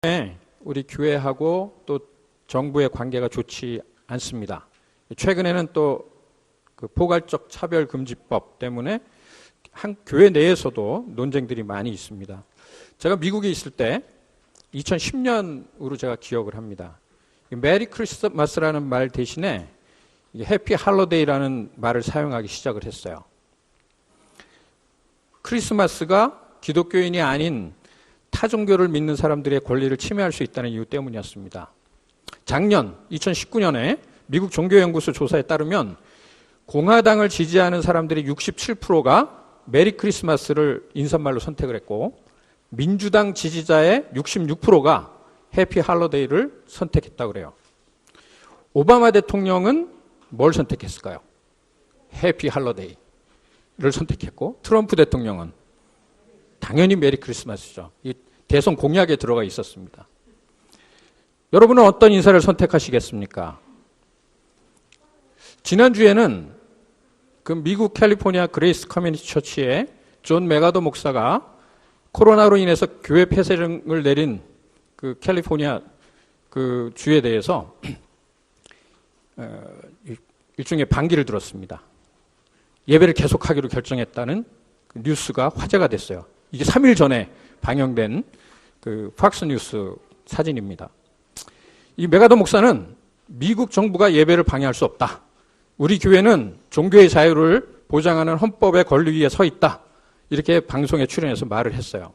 우리 교회하고 또 정부의 관계가 좋지 않습니다. 최근에는 또 그 포괄적 차별금지법 때문에 한 교회 내에서도 논쟁들이 많이 있습니다. 제가 미국에 있을 때 2010년으로 제가 기억을 합니다. 메리 크리스마스라는 말 대신에 해피 할로데이라는 말을 사용하기 시작을 했어요. 크리스마스가 기독교인이 아닌 타 종교를 믿는 사람들의 권리를 침해할 수 있다는 이유 때문이었습니다. 작년 2019년에 미국 종교연구소 조사에 따르면 공화당을 지지하는 사람들의 67%가 메리 크리스마스를 인사말로 선택을 했고 민주당 지지자의 66%가 해피 할로데이를 선택했다고 그래요. 오바마 대통령은 뭘 선택했을까요? 해피 할로데이를 선택했고 트럼프 대통령은 당연히 메리 크리스마스죠. 이 대선 공약에 들어가 있었습니다. 여러분은 어떤 인사를 선택하시겠습니까? 지난주에는 그 미국 캘리포니아 그레이스 커뮤니티 처치의 존 메가더 목사가 코로나로 인해서 교회 폐쇄령을 내린 그 캘리포니아 그 주에 대해서 일종의 반기를 들었습니다. 예배를 계속하기로 결정했다는 그 뉴스가 화제가 됐어요. 이게 3일 전에 방영된 그 팍스뉴스 사진입니다. 이 메가더 목사는 미국 정부가 예배를 방해할 수 없다. 우리 교회는 종교의 자유를 보장하는 헌법의 권리 위에 서 있다. 이렇게 방송에 출연해서 말을 했어요.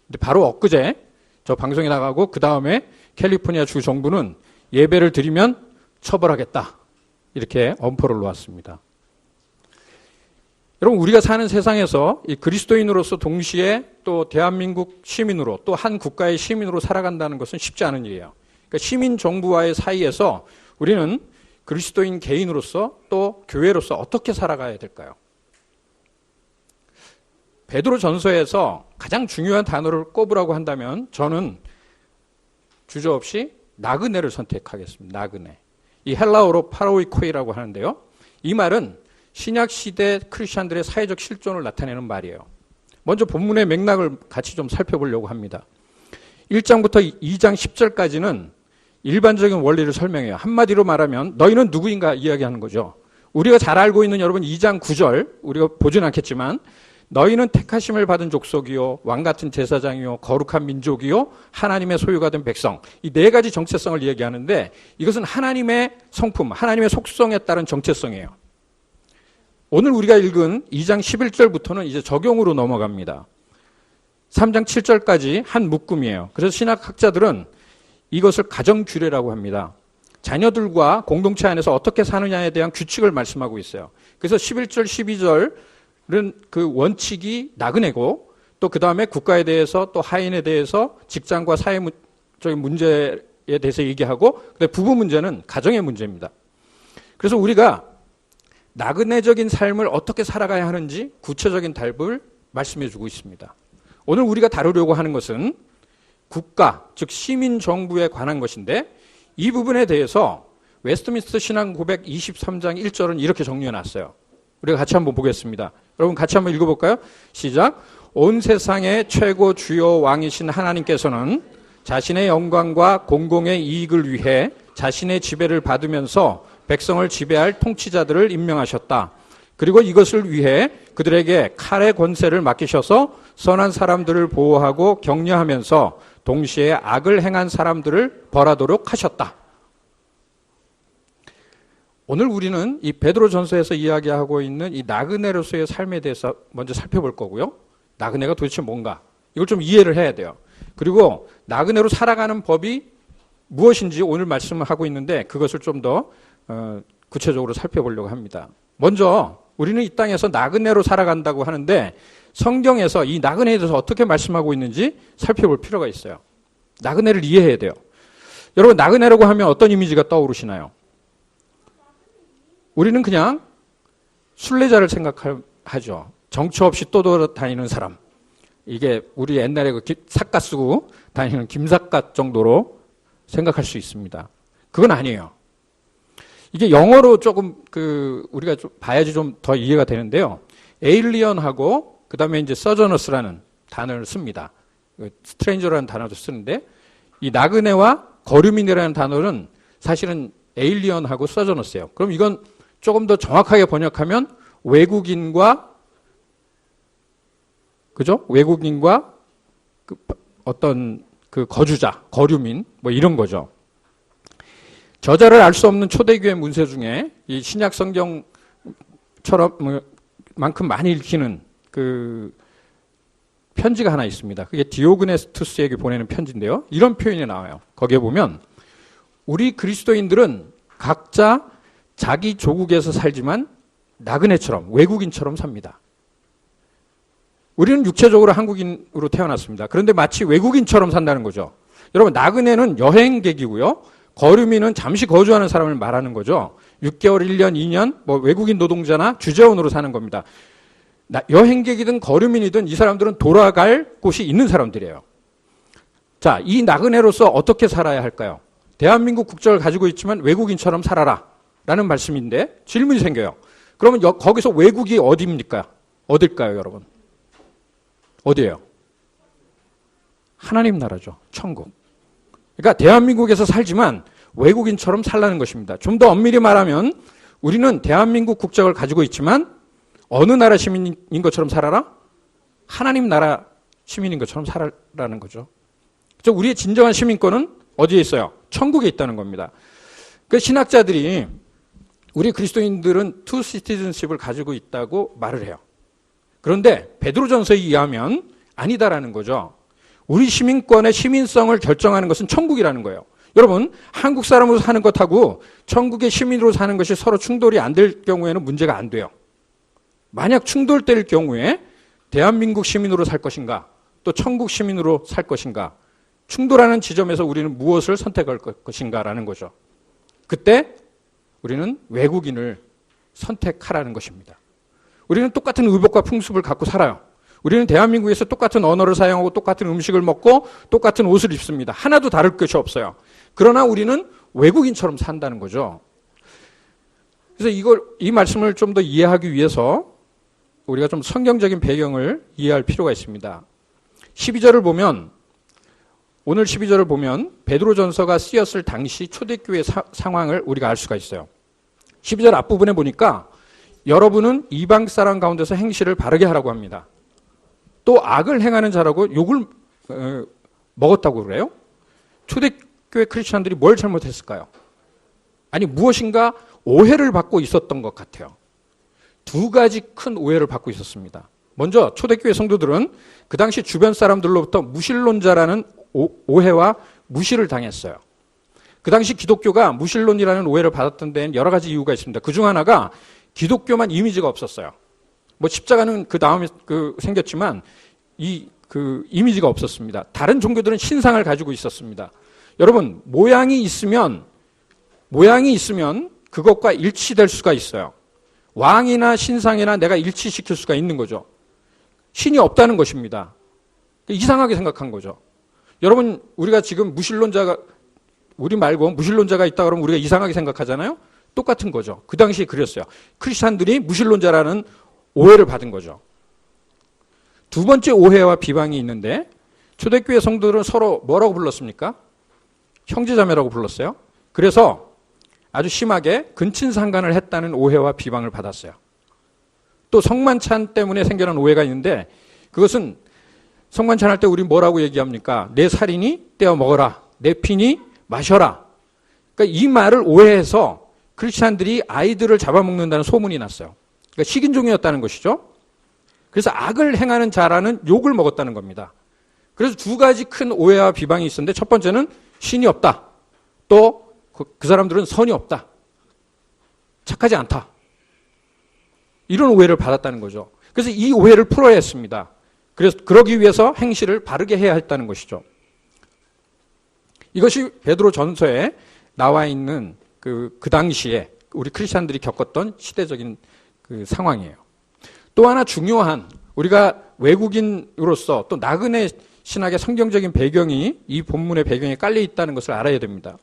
근데 바로 엊그제 저 방송에 나가고 그 다음에 캘리포니아 주 정부는 예배를 드리면 처벌하겠다. 이렇게 엄포를 놓았습니다. 여러분, 우리가 사는 세상에서 이 그리스도인으로서 동시에 또 대한민국 시민으로 또 한 국가의 시민으로 살아간다는 것은 쉽지 않은 일이에요. 그러니까 시민 정부와의 사이에서 우리는 그리스도인 개인으로서 또 교회로서 어떻게 살아가야 될까요? 베드로 전서에서 가장 중요한 단어를 꼽으라고 한다면 저는 주저없이 나그네를 선택하겠습니다. 나그네. 이 헬라어로 파라오이코이라고 하는데요. 이 말은 신약시대 크리스찬들의 사회적 실존을 나타내는 말이에요. 먼저 본문의 맥락을 같이 좀 살펴보려고 합니다. 1장부터 2장 10절까지는 일반적인 원리를 설명해요. 한마디로 말하면 너희는 누구인가 이야기하는 거죠. 우리가 잘 알고 있는 여러분 2장 9절 우리가 보진 않겠지만 너희는 택하심을 받은 족속이요 왕같은 제사장이요 거룩한 민족이요 하나님의 소유가 된 백성. 이 네 가지 정체성을 이야기하는데 이것은 하나님의 성품, 하나님의 속성에 따른 정체성이에요. 오늘 우리가 읽은 2장 11절부터는 이제 적용으로 넘어갑니다. 3장 7절까지 한 묶음이에요. 그래서 신학학자들은 이것을 가정규례라고 합니다. 자녀들과 공동체 안에서 어떻게 사느냐에 대한 규칙을 말씀하고 있어요. 그래서 11절, 12절은 그 원칙이 나그네고 또 그 다음에 국가에 대해서 또 하인에 대해서 직장과 사회적인 문제에 대해서 얘기하고 근데 부부 문제는 가정의 문제입니다. 그래서 우리가 나그네적인 삶을 어떻게 살아가야 하는지 구체적인 답을 말씀해 주고 있습니다. 오늘 우리가 다루려고 하는 것은 국가, 즉 시민정부에 관한 것인데 이 부분에 대해서 웨스트민스터 신앙 고백 23장 1절은 이렇게 정리해 놨어요. 우리가 같이 한번 보겠습니다. 여러분 같이 한번 읽어볼까요? 시작. 온 세상의 최고 주요 왕이신 하나님께서는 자신의 영광과 공공의 이익을 위해 자신의 지배를 받으면서 백성을 지배할 통치자들을 임명하셨다. 그리고 이것을 위해 그들에게 칼의 권세를 맡기셔서 선한 사람들을 보호하고 격려하면서 동시에 악을 행한 사람들을 벌하도록 하셨다. 오늘 우리는 이 베드로 전서에서 이야기하고 있는 이 나그네로서의 삶에 대해서 먼저 살펴볼 거고요. 나그네가 도대체 뭔가 이걸 좀 이해를 해야 돼요. 그리고 나그네로 살아가는 법이 무엇인지 오늘 말씀을 하고 있는데 그것을 좀 더 구체적으로 살펴보려고 합니다. 먼저 우리는 이 땅에서 나그네로 살아간다고 하는데 성경에서 이 나그네에 대해서 어떻게 말씀하고 있는지 살펴볼 필요가 있어요. 나그네를 이해해야 돼요. 여러분 나그네라고 하면 어떤 이미지가 떠오르시나요? 우리는 그냥 순례자를 생각하죠. 정처 없이 떠돌아다니는 사람. 이게 우리 옛날에 그 삿갓 쓰고 다니는 김삿갓 정도로 생각할 수 있습니다. 그건 아니에요. 이게 영어로 조금 우리가 좀 봐야지 좀 더 이해가 되는데요. 에일리언하고 그 다음에 이제 서저너스라는 단어를 씁니다. 스트레인저라는 단어도 쓰는데 이 나그네와 거류민이라는 단어는 사실은 에일리언하고 써져 놨어요. 그럼 이건 조금 더 정확하게 번역하면 외국인과 그죠? 외국인과 어떤 그 거주자, 거류민 뭐 이런 거죠. 저자를 알 수 없는 초대교회 문서 중에 이 신약 성경처럼 만큼 많이 읽히는 그 편지가 하나 있습니다. 그게 디오그네스투스에게 보내는 편지인데요. 이런 표현이 나와요. 거기에 보면 우리 그리스도인들은 각자 자기 조국에서 살지만 나그네처럼 외국인처럼 삽니다. 우리는 육체적으로 한국인으로 태어났습니다. 그런데 마치 외국인처럼 산다는 거죠. 여러분, 나그네는 여행객이고요. 거류민은 잠시 거주하는 사람을 말하는 거죠. 6개월, 1년, 2년 뭐 외국인 노동자나 주재원으로 사는 겁니다. 여행객이든 거류민이든 이 사람들은 돌아갈 곳이 있는 사람들이에요. 자, 이 나그네로서 어떻게 살아야 할까요? 대한민국 국적을 가지고 있지만 외국인처럼 살아라 라는 말씀인데 질문이 생겨요. 그러면 거기서 외국이 어디입니까? 어딜까요, 여러분? 어디예요? 하나님 나라죠. 천국. 그러니까 대한민국에서 살지만 외국인처럼 살라는 것입니다. 좀 더 엄밀히 말하면 우리는 대한민국 국적을 가지고 있지만 어느 나라 시민인 것처럼 살아라? 하나님 나라 시민인 것처럼 살아라는 거죠. 그래서 우리의 진정한 시민권은 어디에 있어요? 천국에 있다는 겁니다. 그 신학자들이 우리 그리스도인들은 투 시티즌십을 가지고 있다고 말을 해요. 그런데 베드로전서에 의하면 아니다라는 거죠. 우리 시민권의 시민성을 결정하는 것은 천국이라는 거예요. 여러분, 한국 사람으로 사는 것하고 천국의 시민으로 사는 것이 서로 충돌이 안 될 경우에는 문제가 안 돼요. 만약 충돌될 경우에 대한민국 시민으로 살 것인가, 또 천국 시민으로 살 것인가, 충돌하는 지점에서 우리는 무엇을 선택할 것인가라는 거죠. 그때 우리는 외국인을 선택하라는 것입니다. 우리는 똑같은 의복과 풍습을 갖고 살아요. 우리는 대한민국에서 똑같은 언어를 사용하고 똑같은 음식을 먹고 똑같은 옷을 입습니다. 하나도 다를 것이 없어요. 그러나 우리는 외국인처럼 산다는 거죠. 그래서 이 말씀을 좀 더 이해하기 위해서 우리가 좀 성경적인 배경을 이해할 필요가 있습니다. 12절을 보면, 오늘 12절을 보면 베드로전서가 쓰였을 당시 초대교회 상황을 우리가 알 수가 있어요. 12절 앞부분에 보니까 여러분은 이방 사람 가운데서 행실을 바르게 하라고 합니다. 또 악을 행하는 자라고 욕을 먹었다고 그래요? 초대교회 크리스천들이 뭘 잘못했을까요? 아니, 무엇인가 오해를 받고 있었던 것 같아요. 두 가지 큰 오해를 받고 있었습니다. 먼저 초대교회 성도들은 그 당시 주변 사람들로부터 무신론자라는 오해와 무시를 당했어요. 그 당시 기독교가 무신론이라는 오해를 받았던 데는 여러 가지 이유가 있습니다. 그중 하나가 기독교만 이미지가 없었어요. 뭐 십자가는 그 다음에 생겼지만 그 이미지가 없었습니다. 다른 종교들은 신상을 가지고 있었습니다. 여러분, 모양이 있으면 그것과 일치될 수가 있어요. 왕이나 신상이나 내가 일치시킬 수가 있는 거죠. 신이 없다는 것입니다. 이상하게 생각한 거죠. 여러분, 우리가 지금 우리 말고 무신론자가 있다 그러면 우리가 이상하게 생각하잖아요. 똑같은 거죠. 그 당시에 그랬어요. 크리스찬들이 무신론자라는 오해를 받은 거죠. 두 번째 오해와 비방이 있는데 초대교회 성도들은 서로 뭐라고 불렀습니까? 형제자매라고 불렀어요. 그래서 아주 심하게 근친상간을 했다는 오해와 비방을 받았어요. 또 성만찬 때문에 생겨난 오해가 있는데 그것은 성만찬 할 때 우리 뭐라고 얘기합니까? 내 살이니 떼어 먹어라. 내 피니 마셔라. 그러니까 이 말을 오해해서 크리스찬들이 아이들을 잡아먹는다는 소문이 났어요. 그러니까 식인종이었다는 것이죠. 그래서 악을 행하는 자라는 욕을 먹었다는 겁니다. 그래서 두 가지 큰 오해와 비방이 있었는데 첫 번째는 신이 없다. 또 그 사람들은 선이 없다. 착하지 않다. 이런 오해를 받았다는 거죠. 그래서 이 오해를 풀어야 했습니다. 그래서 그러기 위해서 행실을 바르게 해야 했다는 것이죠. 이것이 베드로 전서에 나와 있는 그 당시에 우리 크리스찬들이 겪었던 시대적인 그 상황이에요. 또 하나 중요한 우리가 외국인으로서 또 나그네 신학의 성경적인 배경이 이 본문의 배경에 깔려 있다는 것을 알아야 됩니다.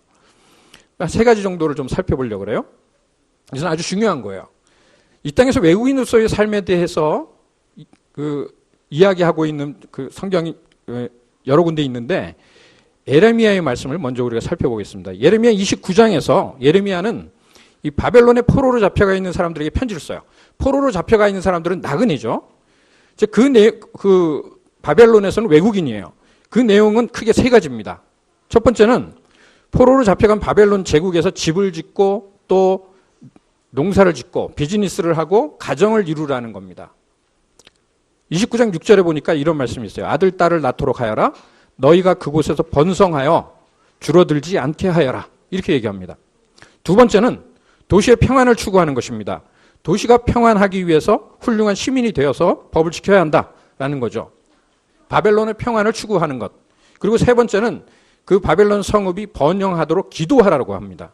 세 가지 정도를 좀 살펴보려고 그래요. 이것은 아주 중요한 거예요. 이 땅에서 외국인으로서의 삶에 대해서 이야기하고 있는 그 성경이 여러 군데 있는데 예레미야의 말씀을 먼저 우리가 살펴보겠습니다. 예레미야 29장에서 예레미야는 이 바벨론의 포로로 잡혀가 있는 사람들에게 편지를 써요. 포로로 잡혀가 있는 사람들은 나그네죠. 그 바벨론에서는 외국인이에요. 그 내용은 크게 세 가지입니다. 첫 번째는 포로로 잡혀간 바벨론 제국에서 집을 짓고 또 농사를 짓고 비즈니스를 하고 가정을 이루라는 겁니다. 29장 6절에 보니까 이런 말씀이 있어요. 아들, 딸을 낳도록 하여라. 너희가 그곳에서 번성하여 줄어들지 않게 하여라. 이렇게 얘기합니다. 두 번째는 도시의 평안을 추구하는 것입니다. 도시가 평안하기 위해서 훌륭한 시민이 되어서 법을 지켜야 한다라는 거죠. 바벨론의 평안을 추구하는 것. 그리고 세 번째는 그 바벨론 성읍이 번영하도록 기도하라고 합니다.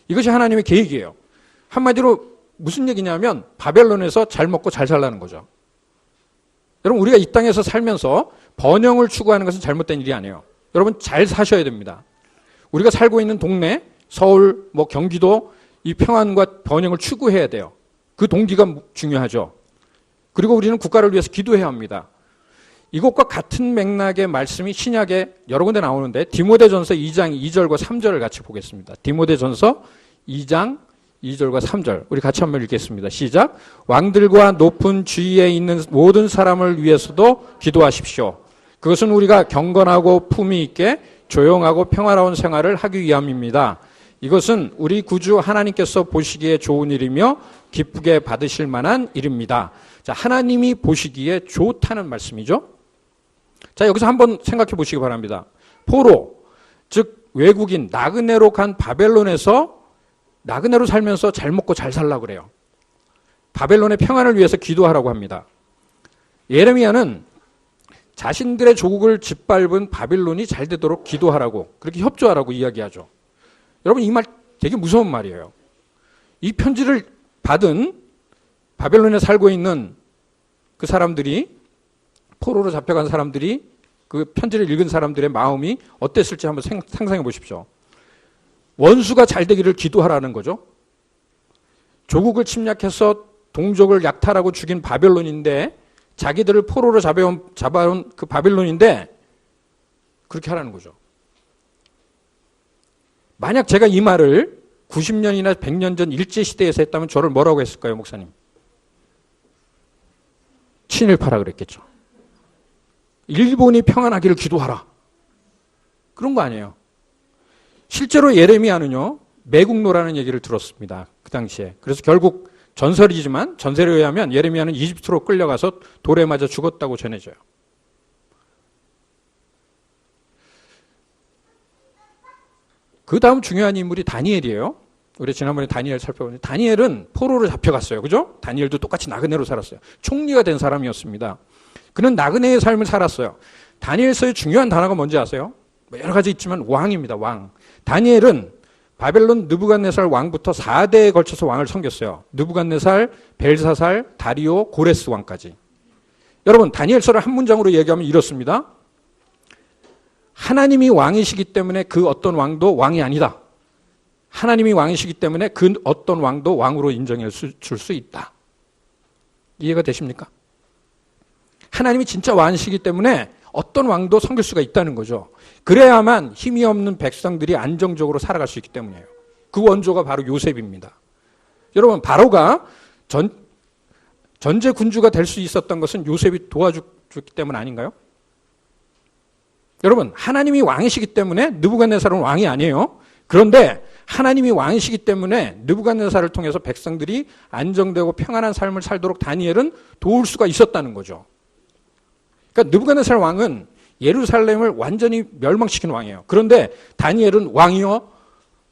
이것이 하나님의 계획이에요. 한마디로 무슨 얘기냐면 바벨론에서 잘 먹고 잘 살라는 거죠. 여러분, 우리가 이 땅에서 살면서 번영을 추구하는 것은 잘못된 일이 아니에요. 여러분, 잘 사셔야 됩니다. 우리가 살고 있는 동네, 서울, 경기도, 이 평안과 번영을 추구해야 돼요. 그 동기가 중요하죠. 그리고 우리는 국가를 위해서 기도해야 합니다. 이것과 같은 맥락의 말씀이 신약에 여러 군데 나오는데 디모데전서 2장 2절과 3절을 같이 보겠습니다. 디모데전서 2장 2절과 3절 우리 같이 한번 읽겠습니다. 시작. 왕들과 높은 지위에 있는 모든 사람을 위해서도 기도하십시오. 그것은 우리가 경건하고 품위 있게 조용하고 평화로운 생활을 하기 위함입니다. 이것은 우리 구주 하나님께서 보시기에 좋은 일이며 기쁘게 받으실 만한 일입니다. 자, 하나님이 보시기에 좋다는 말씀이죠. 자, 여기서 한번 생각해 보시기 바랍니다. 포로, 즉 외국인, 나그네로 간 바벨론에서 나그네로 살면서 잘 먹고 잘 살라고 그래요. 바벨론의 평안을 위해서 기도하라고 합니다. 예레미야는 자신들의 조국을 짓밟은 바벨론이 잘 되도록 기도하라고, 그렇게 협조하라고 이야기하죠. 여러분, 이 말 되게 무서운 말이에요. 이 편지를 받은 바벨론에 살고 있는 그 사람들이, 포로로 잡혀간 사람들이, 그 편지를 읽은 사람들의 마음이 어땠을지 한번 상상해 보십시오. 원수가 잘 되기를 기도하라는 거죠. 조국을 침략해서 동족을 약탈하고 죽인 바벨론인데, 자기들을 포로로 잡아온 그 바벨론인데 그렇게 하라는 거죠. 만약 제가 이 말을 90년이나 100년 전 일제시대에서 했다면 저를 뭐라고 했을까요, 목사님? 친일파라 그랬겠죠. 일본이 평안하기를 기도하라. 그런 거 아니에요. 실제로 예레미야는요, 매국노라는 얘기를 들었습니다. 그 당시에. 그래서 결국 전설이지만 전설에 의하면 예레미야는 이집트로 끌려가서 돌에 맞아 죽었다고 전해져요. 그 다음 중요한 인물이 다니엘이에요. 우리 지난번에 다니엘 살펴봤는데 다니엘은 포로로 잡혀갔어요. 그죠? 다니엘도 똑같이 나그네로 살았어요. 총리가 된 사람이었습니다. 그는 나그네의 삶을 살았어요. 다니엘서의 중요한 단어가 뭔지 아세요? 여러 가지 있지만 왕입니다. 왕. 다니엘은 바벨론 느부갓네살 왕부터 4대에 걸쳐서 왕을 섬겼어요. 느부갓네살, 벨사살, 다리오, 고레스 왕까지. 여러분, 다니엘서를 한 문장으로 얘기하면 이렇습니다. 하나님이 왕이시기 때문에 그 어떤 왕도 왕이 아니다. 하나님이 왕이시기 때문에 그 어떤 왕도 왕으로 인정해 줄 수 있다. 이해가 되십니까? 하나님이 진짜 왕이시기 때문에 어떤 왕도 섬길 수가 있다는 거죠. 그래야만 힘이 없는 백성들이 안정적으로 살아갈 수 있기 때문이에요. 그 원조가 바로 요셉입니다. 여러분, 바로가 전제 군주가 될 수 있었던 것은 요셉이 도와줬기 때문 아닌가요? 여러분, 하나님이 왕이시기 때문에 느부갓네살은 왕이 아니에요. 그런데 하나님이 왕이시기 때문에 느부갓네살을 통해서 백성들이 안정되고 평안한 삶을 살도록 다니엘은 도울 수가 있었다는 거죠. 그러니까 느부갓네살 왕은 예루살렘을 완전히 멸망시킨 왕이에요. 그런데 다니엘은 왕이요,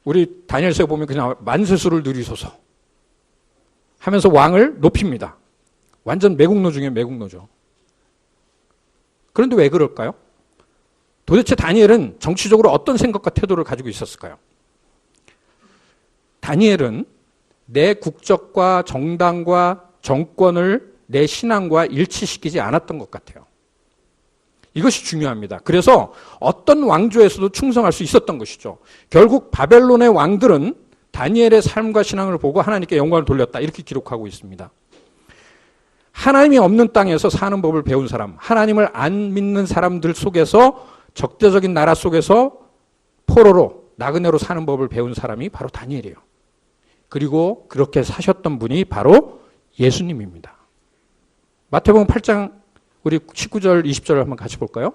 우리 다니엘서에 보면 그냥 만세수를 누리소서 하면서 왕을 높입니다. 완전 매국노 중에 매국노죠. 그런데 왜 그럴까요? 도대체 다니엘은 정치적으로 어떤 생각과 태도를 가지고 있었을까요? 다니엘은 내 국적과 정당과 정권을 내 신앙과 일치시키지 않았던 것 같아요. 이것이 중요합니다. 그래서 어떤 왕조에서도 충성할 수 있었던 것이죠. 결국 바벨론의 왕들은 다니엘의 삶과 신앙을 보고 하나님께 영광을 돌렸다. 이렇게 기록하고 있습니다. 하나님이 없는 땅에서 사는 법을 배운 사람, 하나님을 안 믿는 사람들 속에서 적대적인 나라 속에서 포로로 나그네로 사는 법을 배운 사람이 바로 다니엘이에요. 그리고 그렇게 사셨던 분이 바로 예수님입니다. 마태복음 8장 우리 19절 20절을 한번 같이 볼까요?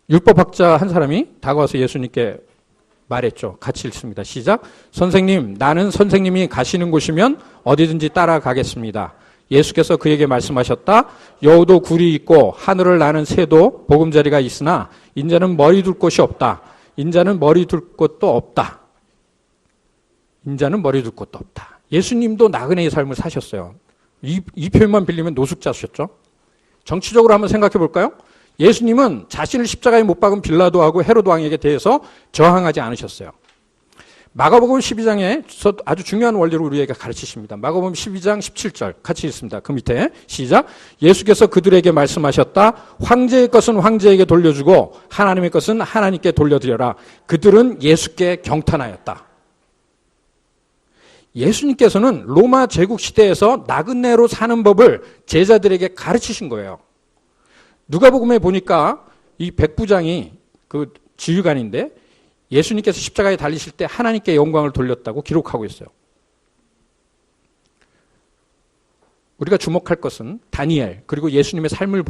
율법학자 한 사람이 다가와서 예수님께 말했죠. 같이 읽습니다. 시작. 선생님, 나는 선생님이 가시는 곳이면 어디든지 따라가겠습니다. 예수께서 그에게 말씀하셨다. 여우도 굴이 있고 하늘을 나는 새도 보금자리가 있으나 인자는 머리 둘 곳이 없다. 인자는 머리 둘 곳도 없다. 인자는 머리 둘 곳도 없다. 예수님도 나그네의 삶을 사셨어요. 이 표현만 빌리면 노숙자셨죠. 정치적으로 한번 생각해 볼까요? 예수님은 자신을 십자가에 못 박은 빌라도하고 헤로드 왕에게 대해서 저항하지 않으셨어요. 마가복음 12장에 아주 중요한 원리를 우리에게 가르치십니다. 마가복음 12장 17절 같이 읽습니다. 그 밑에 시작. 예수께서 그들에게 말씀하셨다. 황제의 것은 황제에게 돌려주고 하나님의 것은 하나님께 돌려드려라. 그들은 예수께 경탄하였다. 예수님께서는 로마 제국 시대에서 나그네로 사는 법을 제자들에게 가르치신 거예요. 누가복음에 보니까 이 백부장이 그 지휘관인데 예수님께서 십자가에 달리실 때 하나님께 영광을 돌렸다고 기록하고 있어요. 우리가 주목할 것은 다니엘 그리고 예수님의 삶을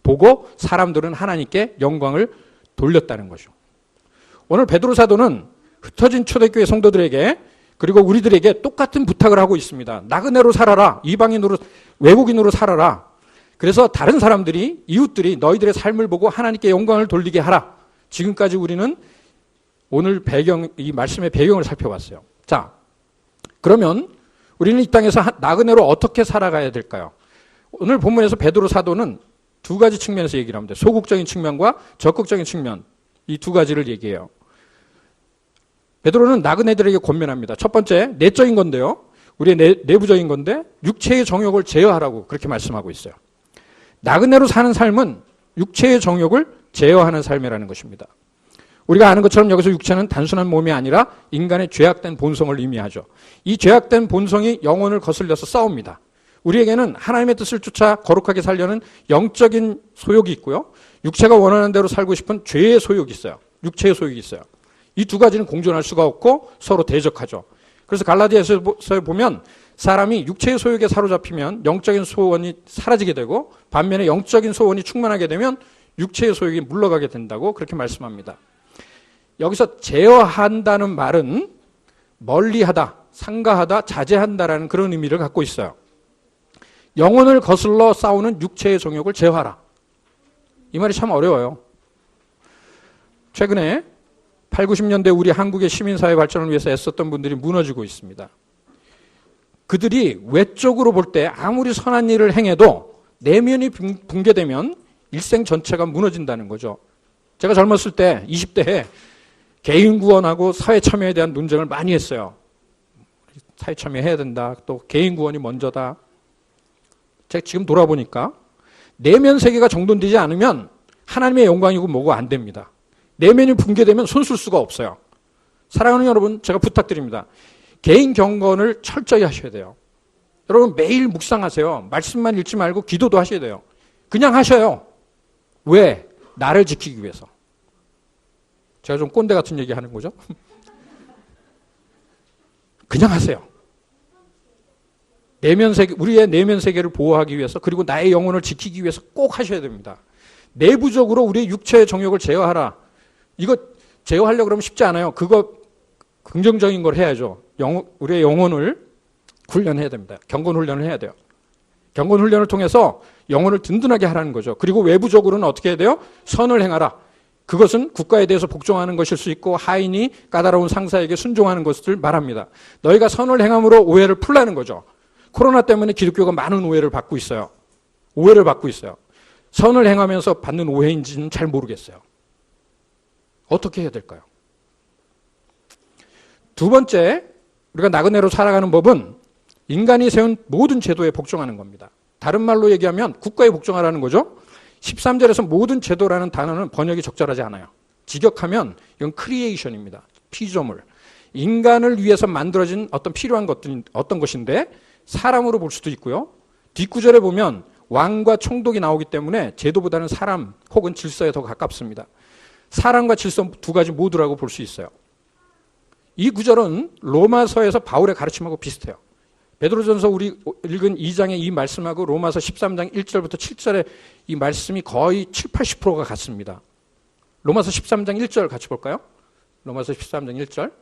보고 사람들은 하나님께 영광을 돌렸다는 거죠. 오늘 베드로 사도는 흩어진 초대교회 성도들에게 그리고 우리들에게 똑같은 부탁을 하고 있습니다. 나그네로 살아라. 이방인으로 외국인으로 살아라. 그래서 다른 사람들이 이웃들이 너희들의 삶을 보고 하나님께 영광을 돌리게 하라. 지금까지 우리는 오늘 이 말씀의 배경을 살펴봤어요. 자, 그러면 우리는 이 땅에서 나그네로 어떻게 살아가야 될까요? 오늘 본문에서 베드로 사도는 두 가지 측면에서 얘기를 합니다. 소극적인 측면과 적극적인 측면, 이 두 가지를 얘기해요. 베드로는 나그네들에게 권면합니다. 첫 번째, 내적인 건데요. 우리의 내부적인 건데 육체의 정욕을 제어하라고 그렇게 말씀하고 있어요. 나그네로 사는 삶은 육체의 정욕을 제어하는 삶이라는 것입니다. 우리가 아는 것처럼 여기서 육체는 단순한 몸이 아니라 인간의 죄악된 본성을 의미하죠. 이 죄악된 본성이 영혼을 거슬려서 싸웁니다. 우리에게는 하나님의 뜻을 쫓아 거룩하게 살려는 영적인 소욕이 있고요. 육체가 원하는 대로 살고 싶은 죄의 소욕이 있어요. 육체의 소욕이 있어요. 이 두 가지는 공존할 수가 없고 서로 대적하죠. 그래서 갈라디아서에 보면 사람이 육체의 소욕에 사로잡히면 영적인 소원이 사라지게 되고 반면에 영적인 소원이 충만하게 되면 육체의 소욕이 물러가게 된다고 그렇게 말씀합니다. 여기서 제어한다는 말은 멀리하다, 삼가하다, 자제한다라는 그런 의미를 갖고 있어요. 영혼을 거슬러 싸우는 육체의 정욕을 제어하라. 이 말이 참 어려워요. 최근에 8, 90년대 우리 한국의 시민사회 발전을 위해서 애썼던 분들이 무너지고 있습니다. 그들이 외적으로 볼 때 아무리 선한 일을 행해도 내면이 붕괴되면 일생 전체가 무너진다는 거죠. 제가 젊었을 때 20대에 개인 구원하고 사회 참여에 대한 논쟁을 많이 했어요. 사회 참여해야 된다. 또 개인 구원이 먼저다. 제가 지금 돌아보니까 내면 세계가 정돈되지 않으면 하나님의 영광이고 뭐고 안 됩니다. 내면이 붕괴되면 손쓸 수가 없어요. 사랑하는 여러분, 제가 부탁드립니다. 개인 경건을 철저히 하셔야 돼요. 여러분 매일 묵상하세요. 말씀만 읽지 말고 기도도 하셔야 돼요. 그냥 하셔요. 왜? 나를 지키기 위해서. 제가 좀 꼰대 같은 얘기 하는 거죠? 그냥 하세요. 내면 세계, 우리의 내면 세계를 보호하기 위해서 그리고 나의 영혼을 지키기 위해서 꼭 하셔야 됩니다. 내부적으로 우리의 육체의 정욕을 제어하라. 이거 제어하려고 그러면 쉽지 않아요. 그거 긍정적인 걸 해야죠. 우리의 영혼을 훈련해야 됩니다. 경건 훈련을 해야 돼요. 경건 훈련을 통해서 영혼을 든든하게 하라는 거죠. 그리고 외부적으로는 어떻게 해야 돼요? 선을 행하라. 그것은 국가에 대해서 복종하는 것일 수 있고 하인이 까다로운 상사에게 순종하는 것을 말합니다. 너희가 선을 행함으로 오해를 풀라는 거죠. 코로나 때문에 기독교가 많은 오해를 받고 있어요. 오해를 받고 있어요. 선을 행하면서 받는 오해인지는 잘 모르겠어요. 어떻게 해야 될까요? 두 번째, 우리가 나그네로 살아가는 법은 인간이 세운 모든 제도에 복종하는 겁니다. 다른 말로 얘기하면 국가에 복종하라는 거죠. 13절에서 모든 제도라는 단어는 번역이 적절하지 않아요. 직역하면 이건 크리에이션입니다. 피조물. 인간을 위해서 만들어진 어떤 필요한 어떤 것인데 사람으로 볼 수도 있고요. 뒷구절에 보면 왕과 총독이 나오기 때문에 제도보다는 사람 혹은 질서에 더 가깝습니다. 사랑과 질서 두 가지 모두라고 볼 수 있어요. 이 구절은 로마서에서 바울의 가르침하고 비슷해요. 베드로전서 우리 읽은 2장의 이 말씀하고 로마서 13장 1절부터 7절의 이 말씀이 거의 7, 80%가 같습니다. 로마서 13장 1절 같이 볼까요? 로마서 13장 1절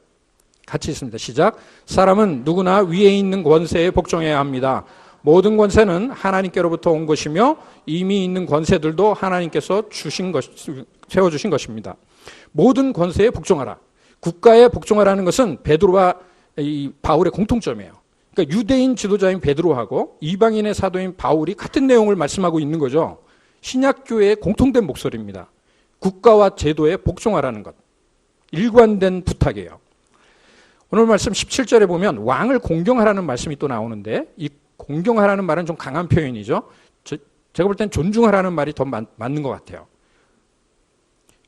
같이 있습니다. 시작. 사람은 누구나 위에 있는 권세에 복종해야 합니다. 모든 권세는 하나님께로부터 온 것이며 이미 있는 권세들도 하나님께서 세워주신 것입니다. 모든 권세에 복종하라. 국가에 복종하라는 것은 베드로와 이 바울의 공통점이에요. 그러니까 유대인 지도자인 베드로하고 이방인의 사도인 바울이 같은 내용을 말씀하고 있는 거죠. 신약교회의 공통된 목소리입니다. 국가와 제도에 복종하라는 것. 일관된 부탁이에요. 오늘 말씀 17절에 보면 왕을 공경하라는 말씀이 또 나오는데 이 공경하라는 말은 좀 강한 표현이죠. 제가 볼 땐 존중하라는 말이 더 맞는 것 같아요.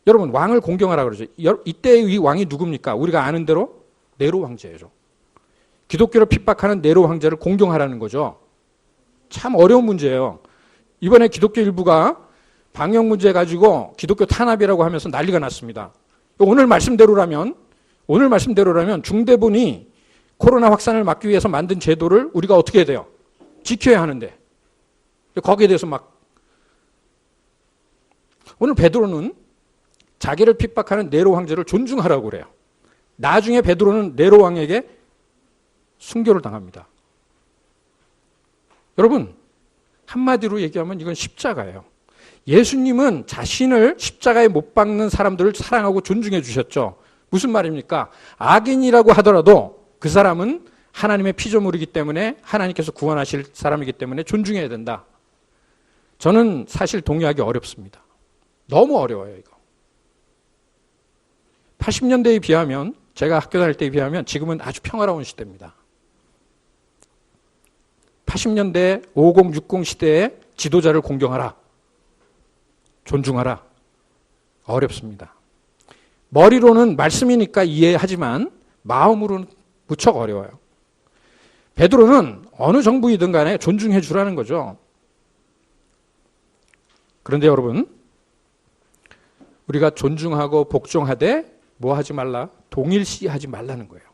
여러분 왕을 공경하라 그러죠. 이때 이 왕이 누굽니까? 우리가 아는 대로 네로 황제죠. 기독교를 핍박하는 네로 황제를 공경하라는 거죠. 참 어려운 문제예요. 이번에 기독교 일부가 방역 문제 가지고 기독교 탄압이라고 하면서 난리가 났습니다. 오늘 말씀대로라면 중대본이 코로나 확산을 막기 위해서 만든 제도를 우리가 어떻게 해야 돼요? 지켜야 하는데 거기에 대해서 오늘 베드로는 자기를 핍박하는 네로 황제를 존중하라고 그래요. 나중에 베드로는 네로 왕에게 순교를 당합니다. 여러분 한마디로 얘기하면 이건 십자가예요. 예수님은 자신을 십자가에 못 박는 사람들을 사랑하고 존중해 주셨죠. 무슨 말입니까? 악인이라고 하더라도 그 사람은 하나님의 피조물이기 때문에 하나님께서 구원하실 사람이기 때문에 존중해야 된다. 저는 사실 동의하기 어렵습니다. 너무 어려워요, 이거. 80년대에 비하면, 제가 학교 다닐 때에 비하면 지금은 아주 평화로운 시대입니다. 80년대 50, 60 시대에 지도자를 공경하라. 존중하라. 어렵습니다. 머리로는 말씀이니까 이해하지만 마음으로는 무척 어려워요. 베드로는 어느 정부이든 간에 존중해 주라는 거죠. 그런데 여러분, 우리가 존중하고 복종하되 뭐 하지 말라? 동일시하지 말라는 거예요.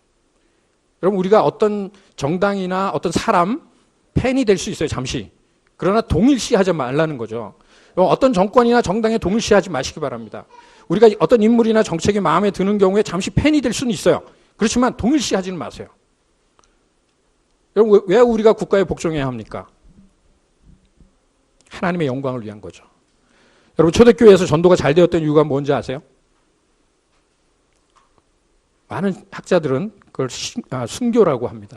여러분, 우리가 어떤 정당이나 어떤 사람 팬이 될 수 있어요, 잠시. 그러나 동일시하지 말라는 거죠. 어떤 정권이나 정당에 동일시하지 마시기 바랍니다. 우리가 어떤 인물이나 정책이 마음에 드는 경우에 잠시 팬이 될 수는 있어요. 그렇지만 동일시하지는 마세요. 여러분, 왜 우리가 국가에 복종해야 합니까? 하나님의 영광을 위한 거죠. 여러분, 초대교회에서 전도가 잘 되었던 이유가 뭔지 아세요? 많은 학자들은 그걸 순교라고 합니다.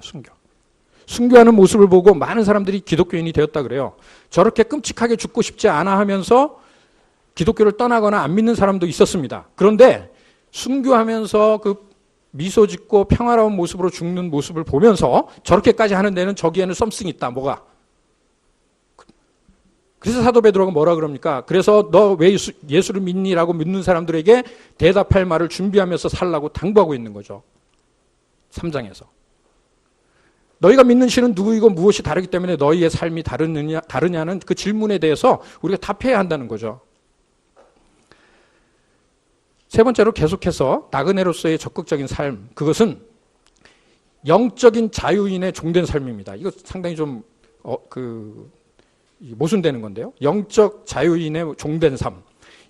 순교하는 모습을 보고 많은 사람들이 기독교인이 되었다 그래요. 저렇게 끔찍하게 죽고 싶지 않아 하면서 기독교를 떠나거나 안 믿는 사람도 있었습니다. 그런데 순교하면서 그 미소 짓고 평화로운 모습으로 죽는 모습을 보면서 저렇게까지 하는 데는 저기에는 썸씽이 있다. 뭐가? 그래서 사도 베드로가 뭐라 그럽니까? 그래서 너 왜 예수를 믿니?라고 묻는 사람들에게 대답할 말을 준비하면서 살라고 당부하고 있는 거죠. 3장에서. 너희가 믿는 신은 누구이고 무엇이 다르기 때문에 너희의 삶이 다르냐는 그 질문에 대해서 우리가 답해야 한다는 거죠. 세 번째로 계속해서 나그네로서의 적극적인 삶, 그것은 영적인 자유인의 종된 삶입니다. 이거 상당히 좀 모순되는 건데요. 영적 자유인의 종된 삶.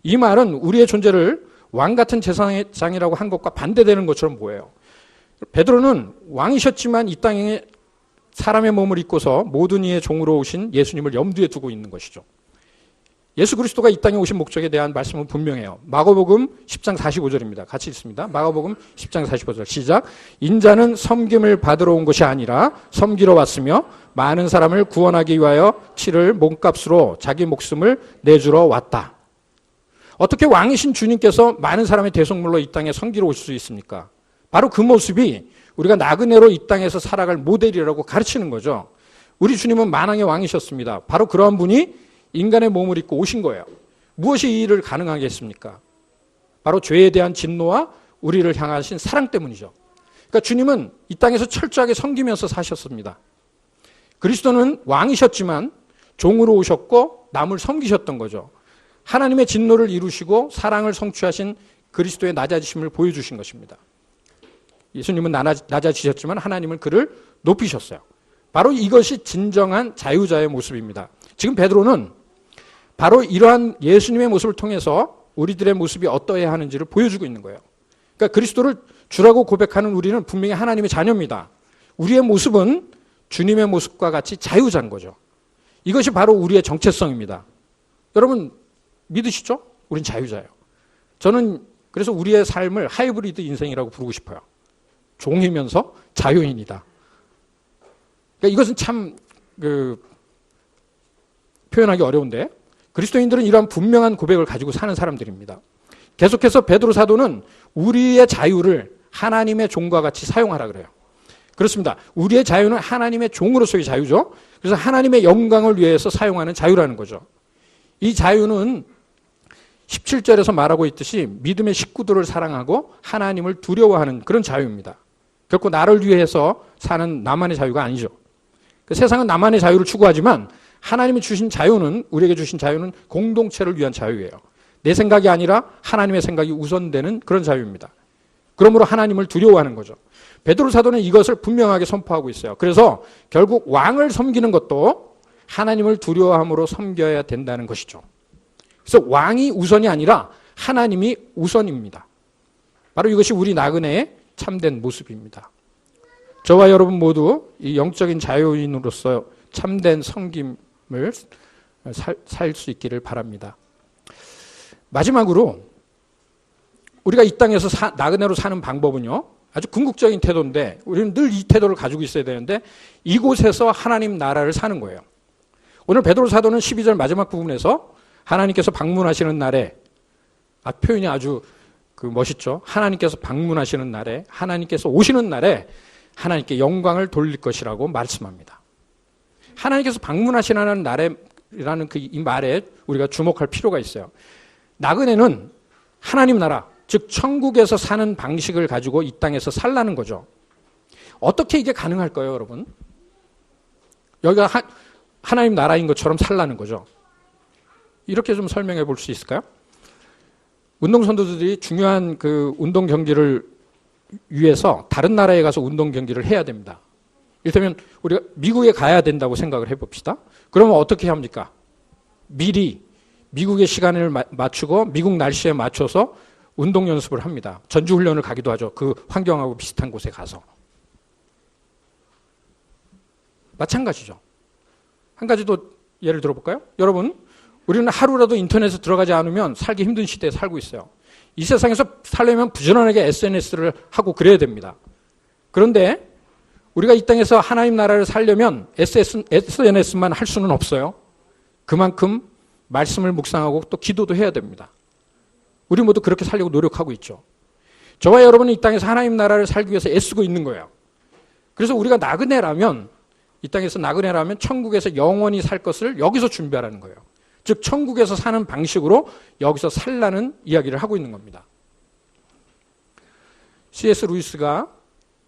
이 말은 우리의 존재를 왕 같은 제사장이라고 한 것과 반대되는 것처럼 보여요. 베드로는 왕이셨지만 이 땅에 사람의 몸을 입고서 모든 이의 종으로 오신 예수님을 염두에 두고 있는 것이죠. 예수 그리스도가 이 땅에 오신 목적에 대한 말씀은 분명해요. 마가복음 10장 45절입니다. 같이 읽습니다. 마가복음 10장 45절 시작. 인자는 섬김을 받으러 온 것이 아니라 섬기러 왔으며 많은 사람을 구원하기 위하여 치를 몸값으로 자기 목숨을 내주러 왔다. 어떻게 왕이신 주님께서 많은 사람의 대속물로 이 땅에 섬기러 오실 수 있습니까? 바로 그 모습이 우리가 나그네로 이 땅에서 살아갈 모델이라고 가르치는 거죠. 우리 주님은 만왕의 왕이셨습니다. 바로 그러한 분이 인간의 몸을 입고 오신 거예요. 무엇이 이 일을 가능하게 했습니까? 바로 죄에 대한 진노와 우리를 향하신 사랑 때문이죠. 그러니까 주님은 이 땅에서 철저하게 섬기면서 사셨습니다. 그리스도는 왕이셨지만 종으로 오셨고 남을 섬기셨던 거죠. 하나님의 진노를 이루시고 사랑을 성취하신 그리스도의 낮아지심을 보여주신 것입니다. 예수님은 낮아지셨지만 하나님은 그를 높이셨어요. 바로 이것이 진정한 자유자의 모습입니다. 지금 베드로는 바로 이러한 예수님의 모습을 통해서 우리들의 모습이 어떠해야 하는지를 보여주고 있는 거예요. 그러니까 그리스도를 주라고 고백하는 우리는 분명히 하나님의 자녀입니다. 우리의 모습은 주님의 모습과 같이 자유자인 거죠. 이것이 바로 우리의 정체성입니다. 여러분 믿으시죠? 우린 자유자예요. 저는 그래서 우리의 삶을 하이브리드 인생이라고 부르고 싶어요. 종이면서 자유인이다. 그러니까 이것은 참 표현하기 어려운데 그리스도인들은 이러한 분명한 고백을 가지고 사는 사람들입니다. 계속해서 베드로 사도는 우리의 자유를 하나님의 종과 같이 사용하라 그래요. 그렇습니다. 우리의 자유는 하나님의 종으로서의 자유죠. 그래서 하나님의 영광을 위해서 사용하는 자유라는 거죠. 이 자유는 17절에서 말하고 있듯이 믿음의 식구들을 사랑하고 하나님을 두려워하는 그런 자유입니다. 결코 나를 위해서 사는 나만의 자유가 아니죠. 세상은 나만의 자유를 추구하지만 하나님이 주신 자유는, 우리에게 주신 자유는 공동체를 위한 자유예요. 내 생각이 아니라 하나님의 생각이 우선되는 그런 자유입니다. 그러므로 하나님을 두려워하는 거죠. 베드로 사도는 이것을 분명하게 선포하고 있어요. 그래서 결국 왕을 섬기는 것도 하나님을 두려워함으로 섬겨야 된다는 것이죠. 그래서 왕이 우선이 아니라 하나님이 우선입니다. 바로 이것이 우리 나그네의 참된 모습입니다. 저와 여러분 모두 이 영적인 자유인으로서 참된 섬김을 살 수 있기를 바랍니다. 마지막으로 우리가 이 땅에서 나그네로 사는 방법은요, 아주 궁극적인 태도인데 우리는 늘 이 태도를 가지고 있어야 되는데 이곳에서 하나님 나라를 사는 거예요. 오늘 베드로 사도는 12절 마지막 부분에서 하나님께서 방문하시는 날에, 표현이 아주 멋있죠. 하나님께서 방문하시는 날에, 하나님께서 오시는 날에 하나님께 영광을 돌릴 것이라고 말씀합니다. 하나님께서 방문하시는 날에라는 이 말에 우리가 주목할 필요가 있어요. 나그네는 하나님 나라, 즉 천국에서 사는 방식을 가지고 이 땅에서 살라는 거죠. 어떻게 이게 가능할까요, 여러분? 여기가 하나님 나라인 것처럼 살라는 거죠. 이렇게 좀 설명해 볼 수 있을까요? 운동선수들이 중요한 운동 경기를 위해서 다른 나라에 가서 운동 경기를 해야 됩니다. 이를테면 우리가 미국에 가야 된다고 생각을 해봅시다. 그러면 어떻게 합니까? 미리 미국의 시간을 맞추고 미국 날씨에 맞춰서 운동 연습을 합니다. 전주훈련을 가기도 하죠. 그 환경하고 비슷한 곳에 가서. 마찬가지죠. 한 가지 더 예를 들어볼까요? 여러분, 우리는 하루라도 인터넷에 들어가지 않으면 살기 힘든 시대에 살고 있어요. 이 세상에서 살려면 부지런하게 SNS를 하고 그래야 됩니다. 그런데 우리가 이 땅에서 하나님 나라를 살려면 SNS만 할 수는 없어요. 그만큼 말씀을 묵상하고 또 기도도 해야 됩니다. 우리 모두 그렇게 살려고 노력하고 있죠. 저와 여러분은 이 땅에서 하나님 나라를 살기 위해서 애쓰고 있는 거예요. 그래서 우리가 나그네라면, 이 땅에서 나그네라면 천국에서 영원히 살 것을 여기서 준비하라는 거예요. 즉 천국에서 사는 방식으로 여기서 살라는 이야기를 하고 있는 겁니다. C.S. 루이스가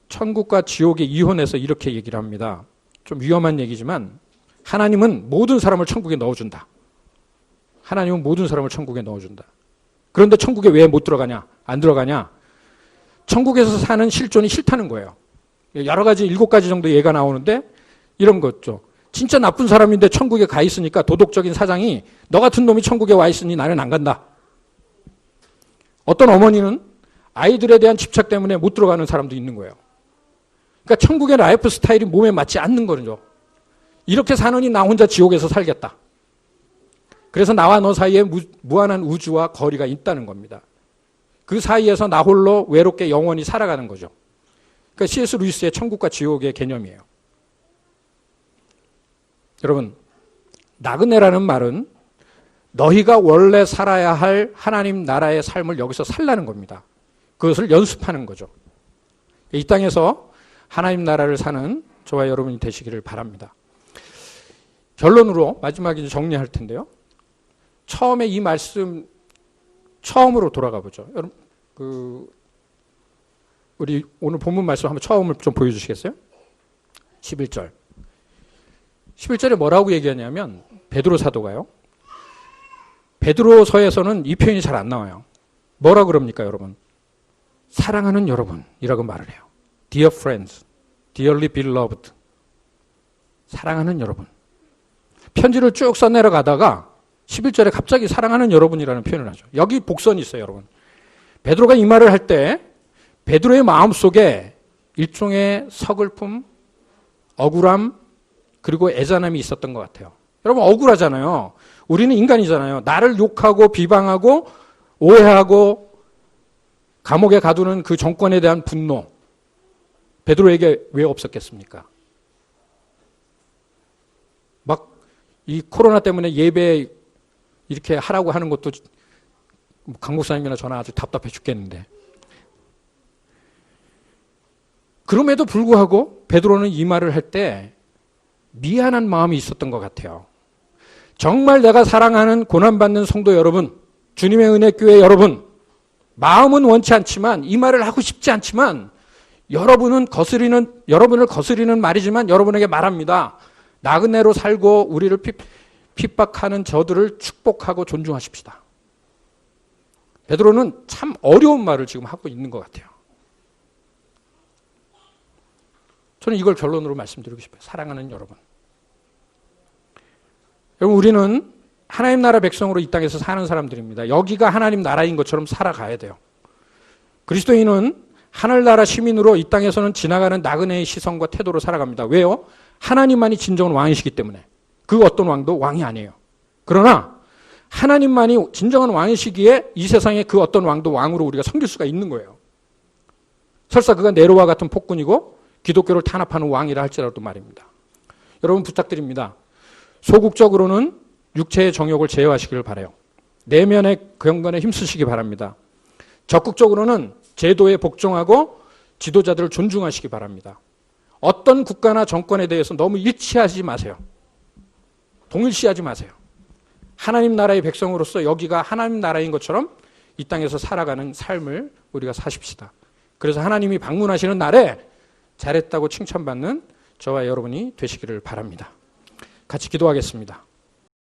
천국과 지옥의 이혼에서 이렇게 얘기를 합니다. 좀 위험한 얘기지만 하나님은 모든 사람을 천국에 넣어준다. 하나님은 모든 사람을 천국에 넣어준다. 그런데 천국에 왜 못 들어가냐? 안 들어가냐? 천국에서 사는 실존이 싫다는 거예요. 여러 가지 7가지 정도 예가 나오는데 이런 거죠. 진짜 나쁜 사람인데 천국에 가 있으니까 도덕적인 사장이 너 같은 놈이 천국에 와 있으니 나는 안 간다. 어떤 어머니는 아이들에 대한 집착 때문에 못 들어가는 사람도 있는 거예요. 그러니까 천국의 라이프 스타일이 몸에 맞지 않는 거죠. 이렇게 사느니 나 혼자 지옥에서 살겠다. 그래서 나와 너 사이에 무한한 우주와 거리가 있다는 겁니다. 그 사이에서 나 홀로 외롭게 영원히 살아가는 거죠. 그러니까 C.S. 루이스의 천국과 지옥의 개념이에요. 여러분, 나그네라는 말은 너희가 원래 살아야 할 하나님 나라의 삶을 여기서 살라는 겁니다. 그것을 연습하는 거죠. 이 땅에서 하나님 나라를 사는 저와 여러분이 되시기를 바랍니다. 결론으로 마지막에 정리할 텐데요. 처음에 이 말씀 처음으로 돌아가 보죠. 여러분, 우리 오늘 본문 말씀 한번 처음을 좀 보여주시겠어요? 11절. 11절에 뭐라고 얘기하냐면 베드로 사도가요. 베드로서에서는 이 표현이 잘 안 나와요. 뭐라 그럽니까, 여러분? 사랑하는 여러분이라고 말을 해요. Dear friends, dearly beloved. 사랑하는 여러분. 편지를 쭉 써내려가다가 11절에 갑자기 사랑하는 여러분이라는 표현을 하죠. 여기 복선이 있어요, 여러분. 베드로가 이 말을 할 때 베드로의 마음속에 일종의 서글픔, 억울함, 그리고 애잔함이 있었던 것 같아요. 여러분 억울하잖아요. 우리는 인간이잖아요. 나를 욕하고 비방하고 오해하고 감옥에 가두는 그 정권에 대한 분노. 베드로에게 왜 없었겠습니까? 막 이 코로나 때문에 예배 이렇게 하라고 하는 것도 강 목사님이나 저나 아주 답답해 죽겠는데. 그럼에도 불구하고 베드로는 이 말을 할 때 미안한 마음이 있었던 것 같아요. 정말 내가 사랑하는 고난받는 성도 여러분, 주님의 은혜 교회 여러분, 마음은 원치 않지만 이 말을 하고 싶지 않지만 여러분을 거스리는 말이지만 여러분에게 말합니다. 나그네로 살고 우리를 핍박하는 저들을 축복하고 존중하십시다. 베드로는 참 어려운 말을 지금 하고 있는 것 같아요. 저는 이걸 결론으로 말씀드리고 싶어요. 사랑하는 여러분. 여러분 우리는 하나님 나라 백성으로 이 땅에서 사는 사람들입니다. 여기가 하나님 나라인 것처럼 살아가야 돼요. 그리스도인은 하늘나라 시민으로 이 땅에서는 지나가는 나그네의 시선과 태도로 살아갑니다. 왜요? 하나님만이 진정한 왕이시기 때문에. 그 어떤 왕도 왕이 아니에요. 그러나 하나님만이 진정한 왕이시기에 이 세상에 그 어떤 왕도 왕으로 우리가 섬길 수가 있는 거예요. 설사 그가 네로와 같은 폭군이고 기독교를 탄압하는 왕이라 할지라도 말입니다. 여러분 부탁드립니다. 소극적으로는 육체의 정욕을 제어하시기를 바라요. 내면의 경건에 힘쓰시기 바랍니다. 적극적으로는 제도에 복종하고 지도자들을 존중하시기 바랍니다. 어떤 국가나 정권에 대해서 너무 일치하지 마세요. 동일시하지 마세요. 하나님 나라의 백성으로서 여기가 하나님 나라인 것처럼 이 땅에서 살아가는 삶을 우리가 사십시다. 그래서 하나님이 방문하시는 날에 잘했다고 칭찬받는 저와 여러분이 되시기를 바랍니다. 같이 기도하겠습니다.